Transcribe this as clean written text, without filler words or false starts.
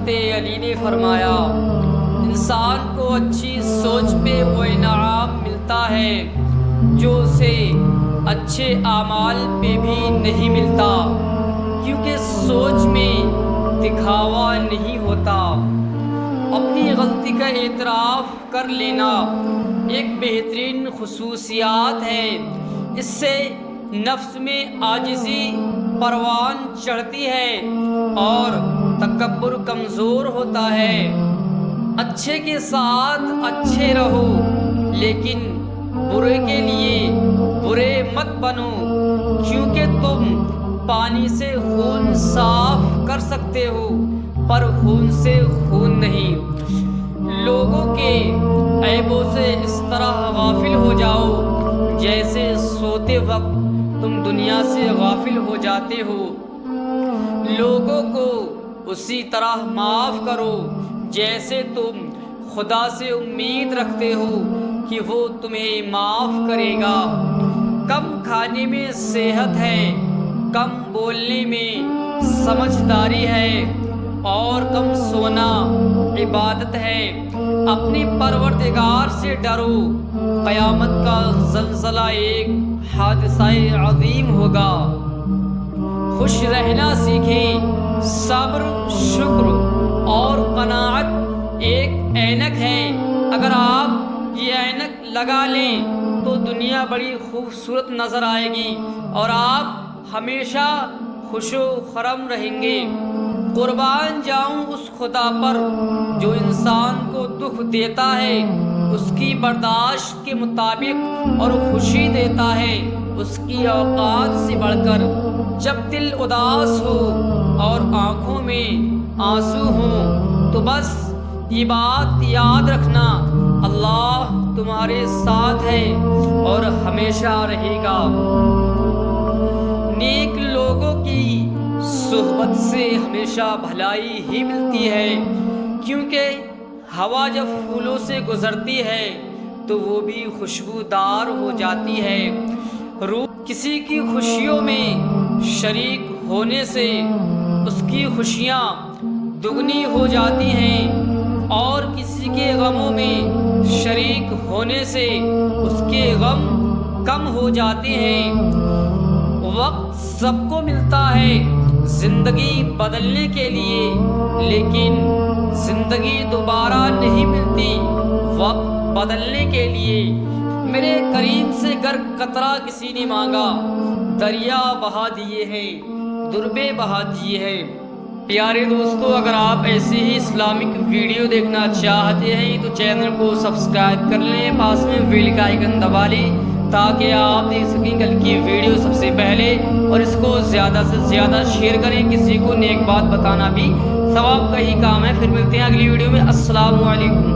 حضرت علی نے فرمایا، انسان کو اچھی سوچ پہ وہ انعام ملتا ہے جو اسے اچھے اعمال پہ بھی نہیں ملتا، کیونکہ سوچ میں دکھاوا نہیں ہوتا۔ اپنی غلطی کا اعتراف کر لینا ایک بہترین خصوصیات ہے۔ اس سے نفس میں عاجزی پروان چڑھتی ہے اور تکبر کمزور ہوتا ہے۔ اچھے کے ساتھ اچھے رہو، لیکن برے کے لیے برے مت بنو، کیونکہ تم پانی سے خون صاف کر سکتے ہو پر خون سے خون نہیں۔ لوگوں کے عیبوں سے اس طرح غافل ہو جاؤ جیسے سوتے وقت تم دنیا سے غافل ہو جاتے ہو۔ لوگوں کو اسی طرح معاف کرو جیسے تم خدا سے امید رکھتے ہو کہ وہ تمہیں معاف کرے گا۔ کم کھانے میں صحت ہے، کم بولنے میں سمجھداری ہے اور کم سونا عبادت ہے۔ اپنے پروردگار سے ڈرو، قیامت کا زلزلہ ایک حادثہ عظیم ہوگا۔ خوش رہنا سیکھیں، صبر، شکر اور قناعت ایک اینک ہے۔ اگر آپ یہ اینک لگا لیں تو دنیا بڑی خوبصورت نظر آئے گی اور آپ ہمیشہ خوش و خرم رہیں گے۔ قربان جاؤں اس خدا پر جو انسان کو دکھ دیتا ہے اس کی برداشت کے مطابق اور خوشی دیتا ہے اس کی اوقات سے بڑھ کر۔ جب دل اداس ہو اور آنکھوں میں آنسو ہوں تو بس یہ بات یاد رکھنا، اللہ تمہارے ساتھ ہے اور ہمیشہ رہے گا۔ نیک لوگوں کی صحبت سے ہمیشہ بھلائی ہی ملتی ہے، کیونکہ ہوا جب پھولوں سے گزرتی ہے تو وہ بھی خوشبودار ہو جاتی ہے۔ روح کسی کی خوشیوں میں شریک ہونے سے اس کی خوشیاں دگنی ہو جاتی ہیں اور کسی کے غموں میں شریک ہونے سے اس کے غم کم ہو جاتے ہیں۔ وقت سب کو ملتا ہے زندگی بدلنے کے لیے، لیکن زندگی دوبارہ نہیں ملتی وقت بدلنے کے لیے۔ میرے کریم سے گر قطرہ کسی نے مانگا، دریا بہا دیے ہیں، دربے بہا دیے ہیں۔ پیارے دوستو، اگر آپ ایسی ہی اسلامک ویڈیو دیکھنا چاہتے ہیں تو چینل کو سبسکرائب کر لیں، پاس میں بیل کا آئیکن دبا لیں تاکہ آپ دیکھ سکیں کل کی ویڈیو سب سے پہلے، اور اس کو زیادہ سے زیادہ شیئر کریں۔ کسی کو نیک بات بتانا بھی ثواب کا ہی کام ہے۔ پھر ملتے ہیں اگلی ویڈیو میں۔ السلام علیکم۔